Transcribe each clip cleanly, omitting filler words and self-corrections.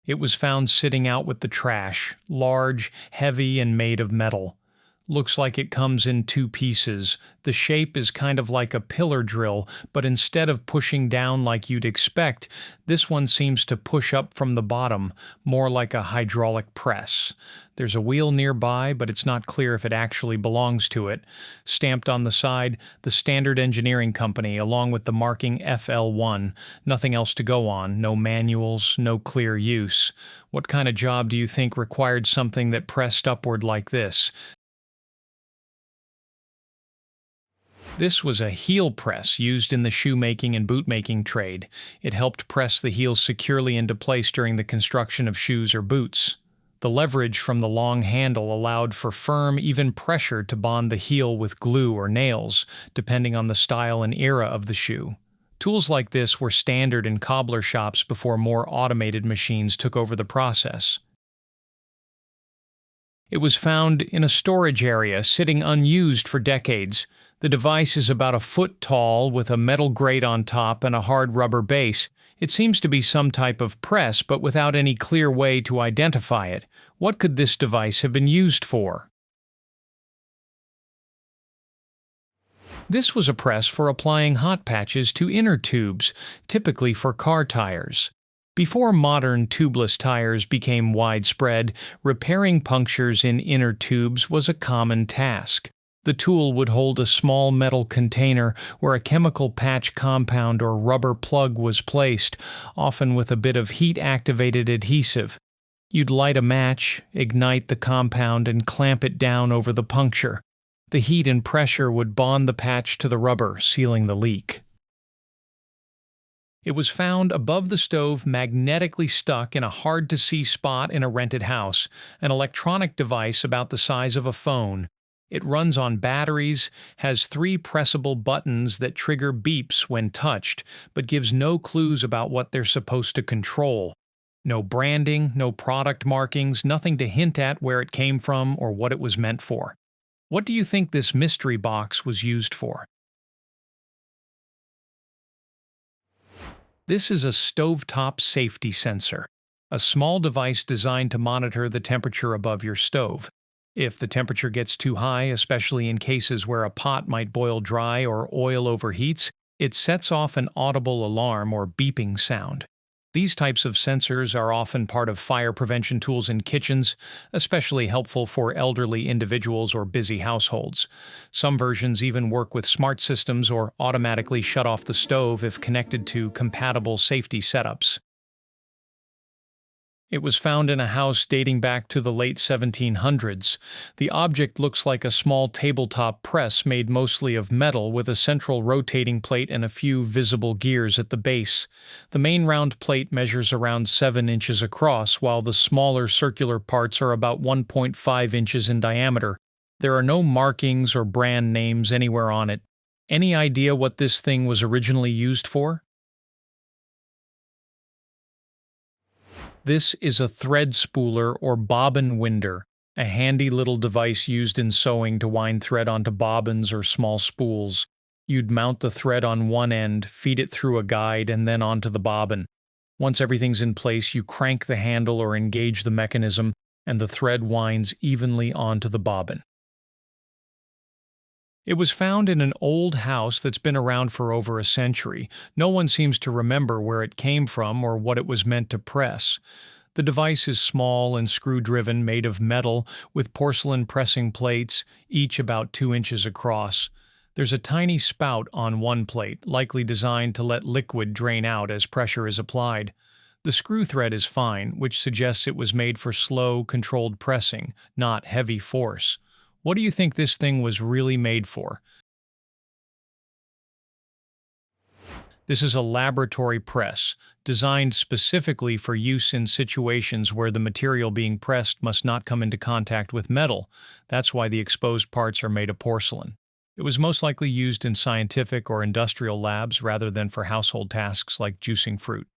It was found sitting out with the trash, large, heavy, and made of metal. Looks like it comes in two pieces. The shape is kind of like a pillar drill, but instead of pushing down like you'd expect, this one seems to push up from the bottom, more like a hydraulic press. There's a wheel nearby, but it's not clear if it actually belongs to it. Stamped on the side, the Standard Engineering Company, along with the marking FL1. Nothing else to go on, no manuals, no clear use. What kind of job do you think required something that pressed upward like this? This was a heel press used in the shoemaking and bootmaking trade. It helped press the heels securely into place during the construction of shoes or boots. The leverage from the long handle allowed for firm, even pressure to bond the heel with glue or nails, depending on the style and era of the shoe. Tools like this were standard in cobbler shops before more automated machines took over the process. It was found in a storage area, sitting unused for decades. The device is about a foot tall with a metal grate on top and a hard rubber base. It seems to be some type of press, but without any clear way to identify it. What could this device have been used for? This was a press for applying hot patches to inner tubes, typically for car tires. Before modern tubeless tires became widespread, repairing punctures in inner tubes was a common task. The tool would hold a small metal container where a chemical patch compound or rubber plug was placed, often with a bit of heat-activated adhesive. You'd light a match, ignite the compound, and clamp it down over the puncture. The heat and pressure would bond the patch to the rubber, sealing the leak. It was found above the stove, magnetically stuck in a hard-to-see spot in a rented house, an electronic device about the size of a phone. It runs on batteries, has 3 pressable buttons that trigger beeps when touched, but gives no clues about what they're supposed to control. No branding, no product markings, nothing to hint at where it came from or what it was meant for. What do you think this mystery box was used for? This is a stovetop safety sensor, a small device designed to monitor the temperature above your stove. If the temperature gets too high, especially in cases where a pot might boil dry or oil overheats, it sets off an audible alarm or beeping sound. These types of sensors are often part of fire prevention tools in kitchens, especially helpful for elderly individuals or busy households. Some versions even work with smart systems or automatically shut off the stove if connected to compatible safety setups. It was found in a house dating back to the late 1700s. The object looks like a small tabletop press made mostly of metal with a central rotating plate and a few visible gears at the base. The main round plate measures around 7 inches across, while the smaller circular parts are about 1.5 inches in diameter. There are no markings or brand names anywhere on it. Any idea what this thing was originally used for? This is a thread spooler or bobbin winder, a handy little device used in sewing to wind thread onto bobbins or small spools. You'd mount the thread on one end, feed it through a guide, and then onto the bobbin. Once everything's in place, you crank the handle or engage the mechanism, and the thread winds evenly onto the bobbin. It was found in an old house that's been around for over a century. No one seems to remember where it came from or what it was meant to press. The device is small and screw-driven, made of metal, with porcelain pressing plates, each about 2 inches across. There's a tiny spout on one plate, likely designed to let liquid drain out as pressure is applied. The screw thread is fine, which suggests it was made for slow, controlled pressing, not heavy force. What do you think this thing was really made for? This is a laboratory press, designed specifically for use in situations where the material being pressed must not come into contact with metal. That's why the exposed parts are made of porcelain. It was most likely used in scientific or industrial labs rather than for household tasks like juicing fruit.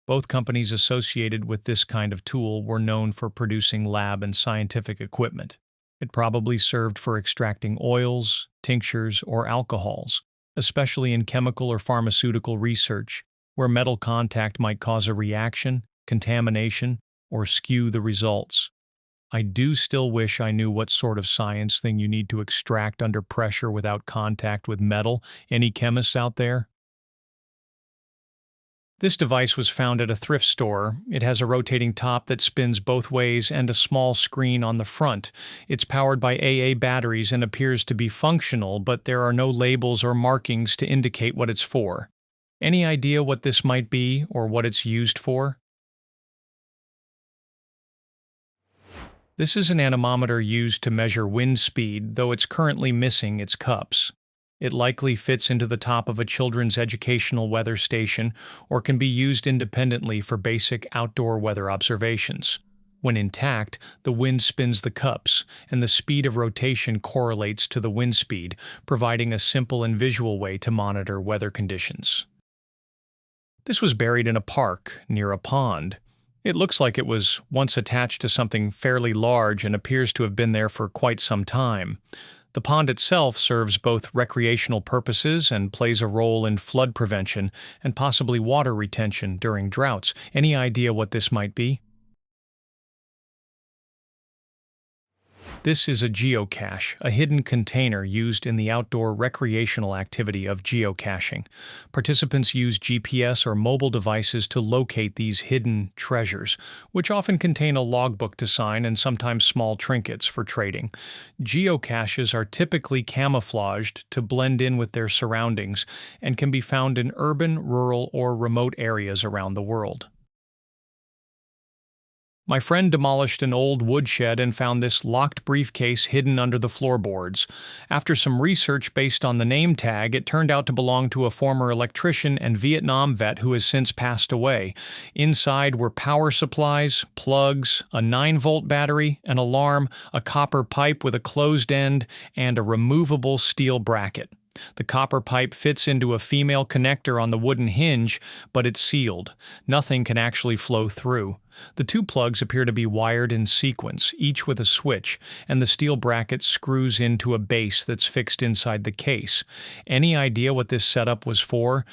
Both companies associated with this kind of tool were known for producing lab and scientific equipment. It probably served for extracting oils, tinctures, or alcohols, especially in chemical or pharmaceutical research, where metal contact might cause a reaction, contamination, or skew the results. I do still wish I knew what sort of science thing you need to extract under pressure without contact with metal. Any chemists out there? This device was found at a thrift store. It has a rotating top that spins both ways and a small screen on the front. It's powered by AA batteries and appears to be functional, but there are no labels or markings to indicate what it's for. Any idea what this might be or what it's used for? This is an anemometer used to measure wind speed, though it's currently missing its cups. It likely fits into the top of a children's educational weather station or can be used independently for basic outdoor weather observations. When intact, the wind spins the cups, and the speed of rotation correlates to the wind speed, providing a simple and visual way to monitor weather conditions. This was buried in a park near a pond. It looks like it was once attached to something fairly large and appears to have been there for quite some time. The pond itself serves both recreational purposes and plays a role in flood prevention and possibly water retention during droughts. Any idea what this might be? This is a geocache, a hidden container used in the outdoor recreational activity of geocaching. Participants use GPS or mobile devices to locate these hidden treasures, which often contain a logbook to sign and sometimes small trinkets for trading. Geocaches are typically camouflaged to blend in with their surroundings and can be found in urban, rural, or remote areas around the world. My friend demolished an old woodshed and found this locked briefcase hidden under the floorboards. After some research based on the name tag, it turned out to belong to a former electrician and Vietnam vet who has since passed away. Inside were power supplies, plugs, a 9-volt battery, an alarm, a copper pipe with a closed end, and a removable steel bracket. The copper pipe fits into a female connector on the wooden hinge, but it's sealed. Nothing can actually flow through. The two plugs appear to be wired in sequence, each with a switch, and the steel bracket screws into a base that's fixed inside the case. Any idea what this setup was for?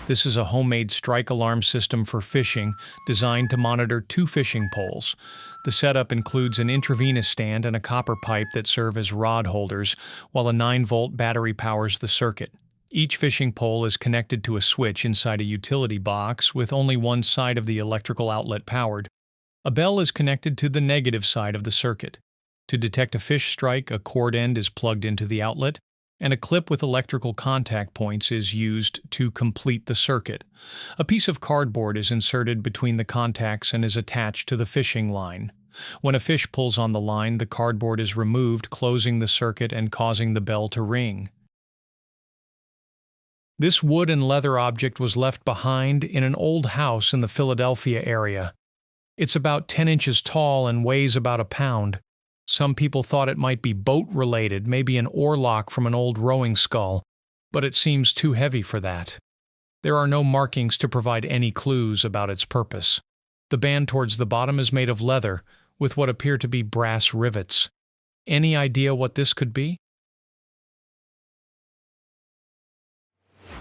This is a homemade strike alarm system for fishing, designed to monitor 2 fishing poles. The setup includes an intravenous stand and a copper pipe that serve as rod holders, while a 9-volt battery powers the circuit. Each fishing pole is connected to a switch inside a utility box with only one side of the electrical outlet powered. A bell is connected to the negative side of the circuit. To detect a fish strike, a cord end is plugged into the outlet, and a clip with electrical contact points is used to complete the circuit. A piece of cardboard is inserted between the contacts and is attached to the fishing line. When a fish pulls on the line, the cardboard is removed, closing the circuit and causing the bell to ring. This wood and leather object was left behind in an old house in the Philadelphia area. It's about 10 inches tall and weighs about a pound. Some people thought it might be boat-related, maybe an oarlock from an old rowing scull, but it seems too heavy for that. There are no markings to provide any clues about its purpose. The band towards the bottom is made of leather, with what appear to be brass rivets. Any idea what this could be?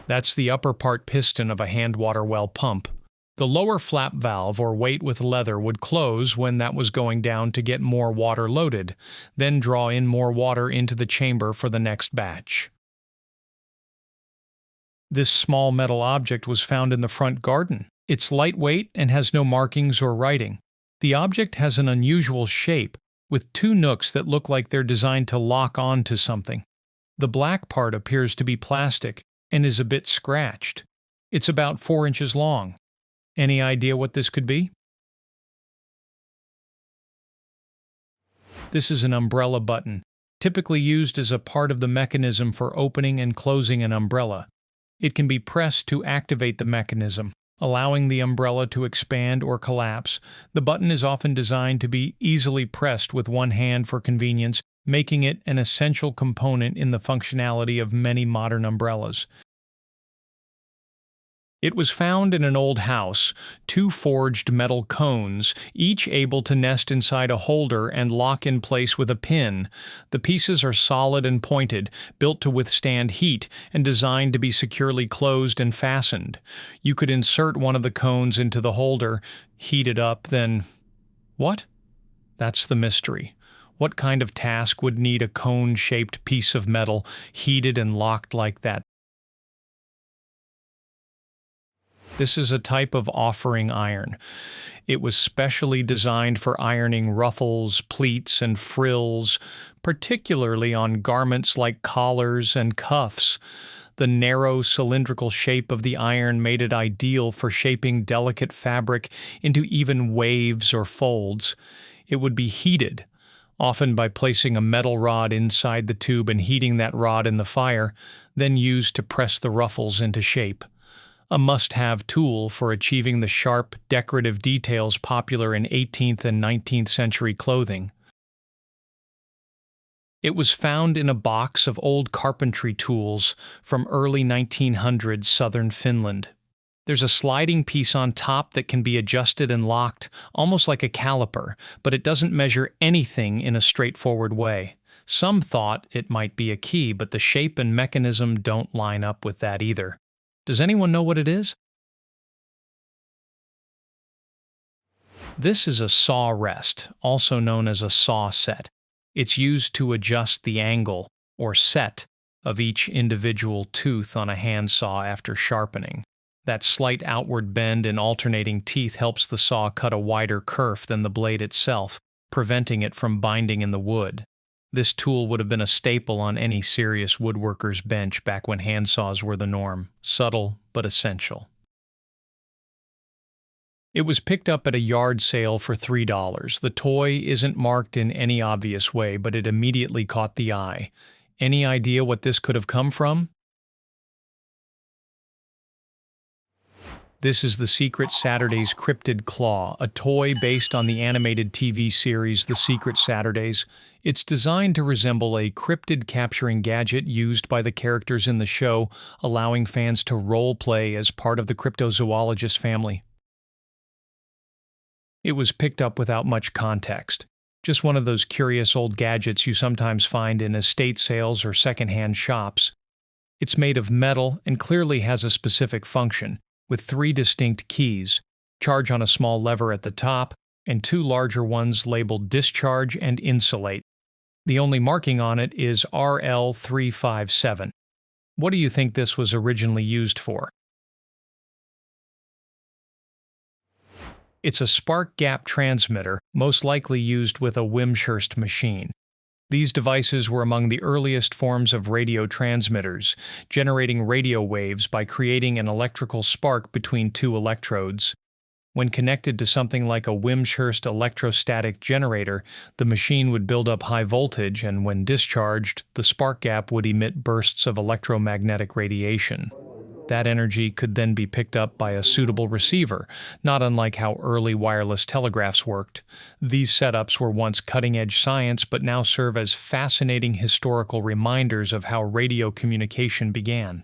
That's the upper part piston of a hand water well pump. The lower flap valve or weight with leather would close when that was going down to get more water loaded, then draw in more water into the chamber for the next batch. This small metal object was found in the front garden. It's lightweight and has no markings or writing. The object has an unusual shape, with 2 nooks that look like they're designed to lock on to something. The black part appears to be plastic and is a bit scratched. It's about 4 inches long. Any idea what this could be? This is an umbrella button, typically used as a part of the mechanism for opening and closing an umbrella. It can be pressed to activate the mechanism, allowing the umbrella to expand or collapse. The button is often designed to be easily pressed with one hand for convenience, making it an essential component in the functionality of many modern umbrellas. It was found in an old house, two forged metal cones, each able to nest inside a holder and lock in place with a pin. The pieces are solid and pointed, built to withstand heat, and designed to be securely closed and fastened. You could insert one of the cones into the holder, heat it up, then... What? That's the mystery. What kind of task would need a cone-shaped piece of metal heated and locked like that? This is a type of offering iron. It was specially designed for ironing ruffles, pleats, and frills, particularly on garments like collars and cuffs. The narrow, cylindrical shape of the iron made it ideal for shaping delicate fabric into even waves or folds. It would be heated, often by placing a metal rod inside the tube and heating that rod in the fire, then used to press the ruffles into shape. A must-have tool for achieving the sharp, decorative details popular in 18th and 19th century clothing. It was found in a box of old carpentry tools from early 1900s southern Finland. There's a sliding piece on top that can be adjusted and locked, almost like a caliper, but it doesn't measure anything in a straightforward way. Some thought it might be a key, but the shape and mechanism don't line up with that either. Does anyone know what it is? This is a saw rest, also known as a saw set. It's used to adjust the angle, or set, of each individual tooth on a handsaw after sharpening. That slight outward bend in alternating teeth helps the saw cut a wider kerf than the blade itself, preventing it from binding in the wood. This tool would have been a staple on any serious woodworker's bench back when handsaws were the norm, subtle but essential. It was picked up at a yard sale for $3. The toy isn't marked in any obvious way, but it immediately caught the eye. Any idea what this could have come from? This is the Secret Saturday's Cryptid Claw, a toy based on the animated TV series The Secret Saturdays. It's designed to resemble a cryptid capturing gadget used by the characters in the show, allowing fans to role-play as part of the cryptozoologist family. It was picked up without much context. Just one of those curious old gadgets you sometimes find in estate sales or secondhand shops. It's made of metal and clearly has a specific function, with 3 distinct keys, charge on a small lever at the top, and 2 larger ones labeled discharge and insulate. The only marking on it is RL357. What do you think this was originally used for? It's a spark gap transmitter, most likely used with a Wimshurst machine. These devices were among the earliest forms of radio transmitters, generating radio waves by creating an electrical spark between 2 electrodes. When connected to something like a Wimshurst electrostatic generator, the machine would build up high voltage, and when discharged, the spark gap would emit bursts of electromagnetic radiation. That energy could then be picked up by a suitable receiver, not unlike how early wireless telegraphs worked. These setups were once cutting-edge science, but now serve as fascinating historical reminders of how radio communication began.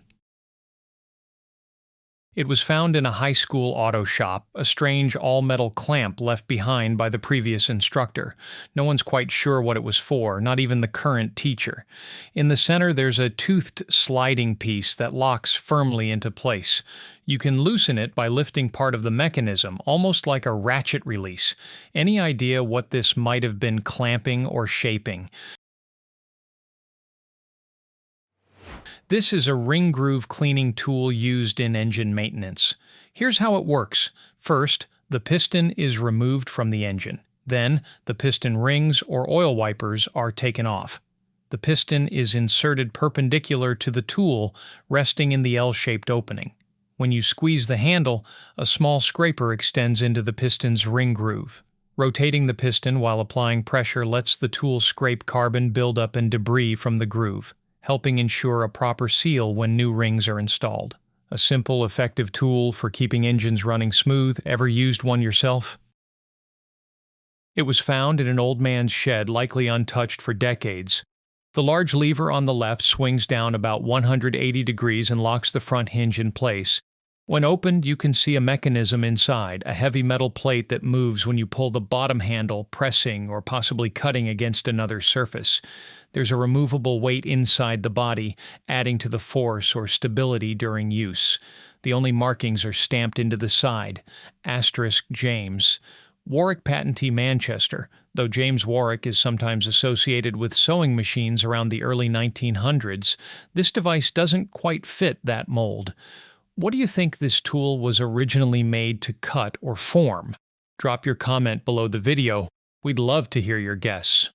It was found in a high school auto shop, a strange all-metal clamp left behind by the previous instructor. No one's quite sure what it was for, not even the current teacher. In the center there's a toothed sliding piece that locks firmly into place. You can loosen it by lifting part of the mechanism, almost like a ratchet release. Any idea what this might have been clamping or shaping? This is a ring groove cleaning tool used in engine maintenance. Here's how it works. First, the piston is removed from the engine. Then, the piston rings or oil wipers are taken off. The piston is inserted perpendicular to the tool, resting in the L-shaped opening. When you squeeze the handle, a small scraper extends into the piston's ring groove. Rotating the piston while applying pressure lets the tool scrape carbon buildup and debris from the groove, helping ensure a proper seal when new rings are installed. A simple, effective tool for keeping engines running smooth. Ever used one yourself? It was found in an old man's shed, likely untouched for decades. The large lever on the left swings down about 180 degrees and locks the front hinge in place. When opened, you can see a mechanism inside, a heavy metal plate that moves when you pull the bottom handle, pressing or possibly cutting against another surface. There's a removable weight inside the body, adding to the force or stability during use. The only markings are stamped into the side. Asterisk James. Warwick patentee Manchester, though James Warwick is sometimes associated with sewing machines around the early 1900s, this device doesn't quite fit that mold. What do you think this tool was originally made to cut or form? Drop your comment below the video. We'd love to hear your guess.